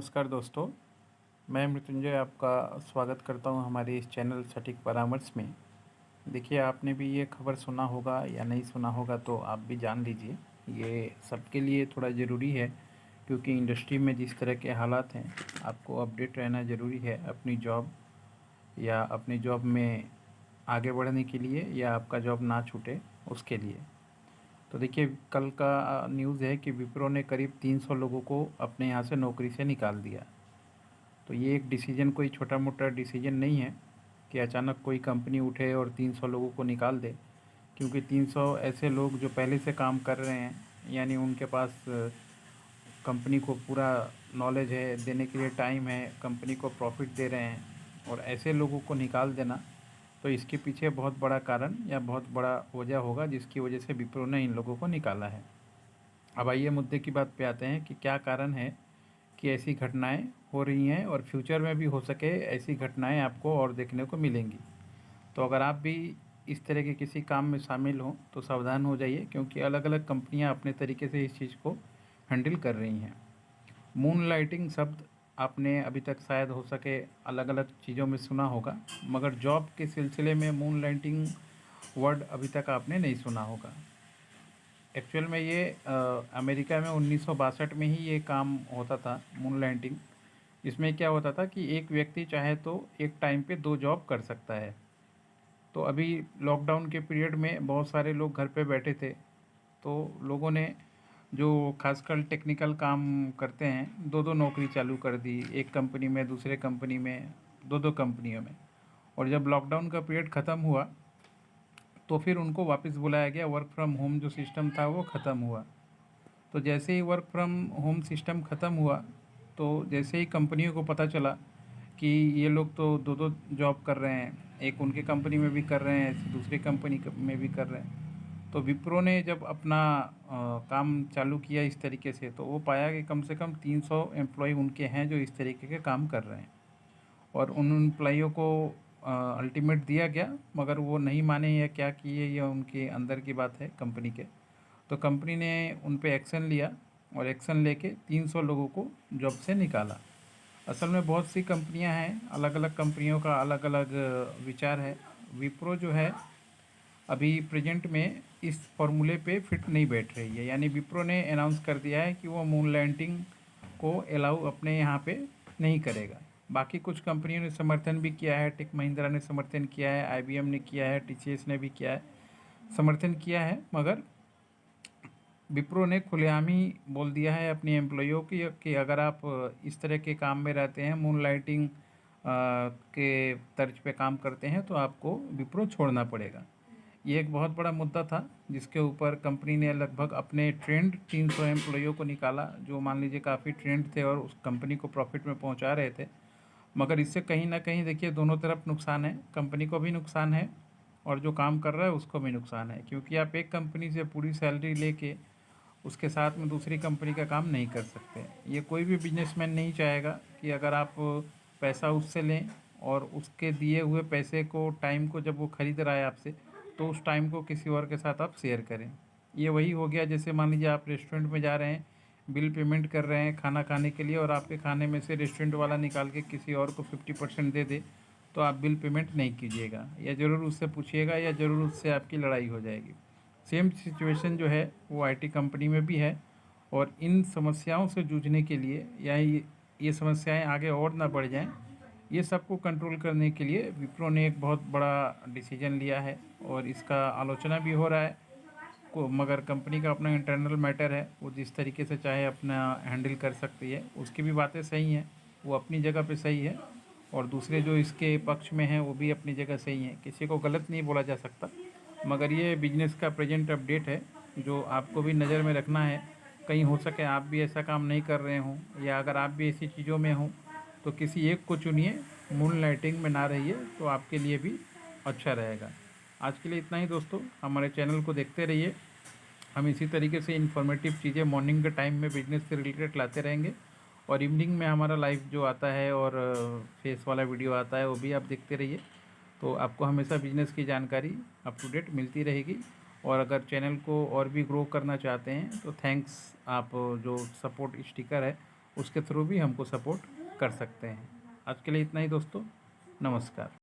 नमस्कार दोस्तों, मैं मृत्युंजय आपका स्वागत करता हूं हमारे इस चैनल सटीक परामर्श में। देखिए, आपने भी ये खबर सुना होगा या नहीं सुना होगा तो आप भी जान लीजिए। ये सबके लिए थोड़ा ज़रूरी है क्योंकि इंडस्ट्री में जिस तरह के हालात हैं, आपको अपडेट रहना ज़रूरी है अपनी जॉब या अपनी जॉब में आगे बढ़ने के लिए या आपका जॉब ना छूटे उसके लिए। तो देखिए, कल का न्यूज़ है कि विप्रो ने करीब 300 लोगों को अपने यहाँ से नौकरी से निकाल दिया। तो ये एक डिसीजन कोई छोटा-मोटा डिसीजन नहीं है कि अचानक कोई कंपनी उठे और 300 लोगों को निकाल दे, क्योंकि 300 ऐसे लोग जो पहले से काम कर रहे हैं, यानी उनके पास कंपनी को पूरा नॉलेज है, देने के लिए टाइम है, कंपनी को प्रॉफ़िट दे रहे हैं, और ऐसे लोगों को निकाल देना, तो इसके पीछे बहुत बड़ा कारण या बहुत बड़ा वजह होगा जिसकी वजह से विप्रो ने इन लोगों को निकाला है। अब आइए मुद्दे की बात पे आते हैं कि क्या कारण है कि ऐसी घटनाएं हो रही हैं और फ्यूचर में भी हो सके ऐसी घटनाएं आपको और देखने को मिलेंगी। तो अगर आप भी इस तरह के किसी काम में शामिल हों तो सावधान हो जाइए, क्योंकि अलग अलग कंपनियां अपने तरीके से इस चीज़ को हैंडल कर रही हैं। मून लाइटिंग शब्द आपने अभी तक शायद हो सके अलग अलग चीज़ों में सुना होगा, मगर जॉब के सिलसिले में मून लाइटिंग वर्ड अभी तक आपने नहीं सुना होगा। एक्चुअल में ये अमेरिका में 1962 में ही ये काम होता था, मून लैंडिंग। इसमें क्या होता था कि एक व्यक्ति चाहे तो एक टाइम पे 2 जॉब कर सकता है। तो अभी लॉकडाउन के पीरियड में बहुत सारे लोग घर पे बैठे थे, तो लोगों ने जो खासकर टेक्निकल काम करते हैं, 2-2 नौकरी चालू कर दी, एक कंपनी में, दूसरे कंपनी में, 2-2 कंपनियों में। और जब लॉकडाउन का पीरियड ख़त्म हुआ तो फिर उनको वापस बुलाया गया, वर्क फ्रॉम होम जो सिस्टम था वो ख़त्म हुआ। तो जैसे ही वर्क फ्रॉम होम सिस्टम ख़त्म हुआ, तो जैसे ही कंपनियों को पता चला कि ये लोग तो 2-2 जॉब कर रहे हैं, एक उनके कंपनी में भी कर रहे हैं, दूसरी कंपनी में भी कर रहे हैं। तो विप्रो ने जब अपना काम चालू किया इस तरीके से, तो वो पाया कि कम से कम 300 एम्प्लॉय उनके हैं जो इस तरीके के काम कर रहे हैं। और उन एम्प्लॉइयों को अल्टीमेट दिया गया, मगर वो नहीं माने या क्या किए, ये उनके अंदर की बात है कंपनी के। तो कंपनी ने उन पे एक्शन लिया और एक्शन लेके 300 लोगों को जॉब से निकाला। असल में बहुत सी कंपनियां हैं, अलग अलग कंपनियों का अलग अलग विचार है। विप्रो जो है अभी प्रेजेंट में इस फॉर्मूले पे फिट नहीं बैठ रही है, यानी विप्रो ने अनाउंस कर दिया है कि वो मून लैंडिंग को अलाउ अपने यहाँ पे नहीं करेगा। बाकी कुछ कंपनियों ने समर्थन भी किया है, टेक महिंद्रा ने समर्थन किया है, आईबीएम ने किया है, टीसीएस ने भी किया है, समर्थन किया है, मगर विप्रो ने खुलेआम ही बोल दिया है अपनी एम्प्लॉइयों की कि अगर आप इस तरह के काम में रहते हैं, मून लाइटिंग के तर्ज पे काम करते हैं, तो आपको विप्रो छोड़ना पड़ेगा। ये एक बहुत बड़ा मुद्दा था जिसके ऊपर कंपनी ने लगभग अपने ट्रेंड 300 एम्प्लॉइयों को निकाला, जो मान लीजिए काफ़ी ट्रेंड थे और उस कंपनी को प्रॉफिट में पहुंचा रहे थे। मगर इससे कहीं ना कहीं देखिए दोनों तरफ नुकसान है, कंपनी को भी नुकसान है और जो काम कर रहा है उसको भी नुकसान है, क्योंकि आप एक कंपनी से पूरी सैलरी लेके उसके साथ में दूसरी कंपनी का काम नहीं कर सकते। ये कोई भी बिजनेसमैन नहीं चाहेगा कि अगर आप पैसा उससे लें और उसके दिए हुए पैसे को, टाइम को जब वो ख़रीद रहा है आपसे, तो उस टाइम को किसी और के साथ आप शेयर करें। ये वही हो गया जैसे मान लीजिए आप रेस्टोरेंट में जा रहे हैं, बिल पेमेंट कर रहे हैं खाना खाने के लिए, और आपके खाने में से रेस्टोरेंट वाला निकाल के किसी और को 50% दे दे, तो आप बिल पेमेंट नहीं कीजिएगा, या ज़रूर उससे पूछिएगा, या ज़रूर उससे आपकी लड़ाई हो जाएगी। सेम सिचुएशन जो है वो आईटी कंपनी में भी है। और इन समस्याओं से जूझने के लिए, या ये समस्याएं आगे और ना बढ़ जाएं, ये सबको कंट्रोल करने के लिए विप्रो ने एक बहुत बड़ा डिसीजन लिया है और इसका आलोचना भी हो रहा है को, मगर कंपनी का अपना इंटरनल मैटर है, वो जिस तरीके से चाहे अपना हैंडल कर सकती है। उसकी भी बातें सही हैं, वो अपनी जगह पे सही है, और दूसरे जो इसके पक्ष में हैं वो भी अपनी जगह सही हैं, किसी को गलत नहीं बोला जा सकता। मगर ये बिजनेस का प्रेजेंट अपडेट है जो आपको भी नज़र में रखना है। कहीं हो सके आप भी ऐसा काम नहीं कर रहे हों, या अगर आप भी ऐसी चीज़ों में हों तो किसी एक को चुनिए, मून लाइटिंग में ना रहिए, तो आपके लिए भी अच्छा रहेगा। आज के लिए इतना ही दोस्तों, हमारे चैनल को देखते रहिए। हम इसी तरीके से इन्फॉर्मेटिव चीज़ें मॉर्निंग के टाइम में बिजनेस से रिलेटेड लाते रहेंगे, और इवनिंग में हमारा लाइव जो आता है और फेस वाला वीडियो आता है वो भी आप देखते रहिए। तो आपको हमेशा बिजनेस की जानकारी अप टू डेट मिलती रहेगी। और अगर चैनल को और भी ग्रो करना चाहते हैं तो थैंक्स, आप जो सपोर्ट स्टिकर है उसके थ्रू भी हमको सपोर्ट कर सकते हैं। आज के लिए इतना ही दोस्तों, नमस्कार।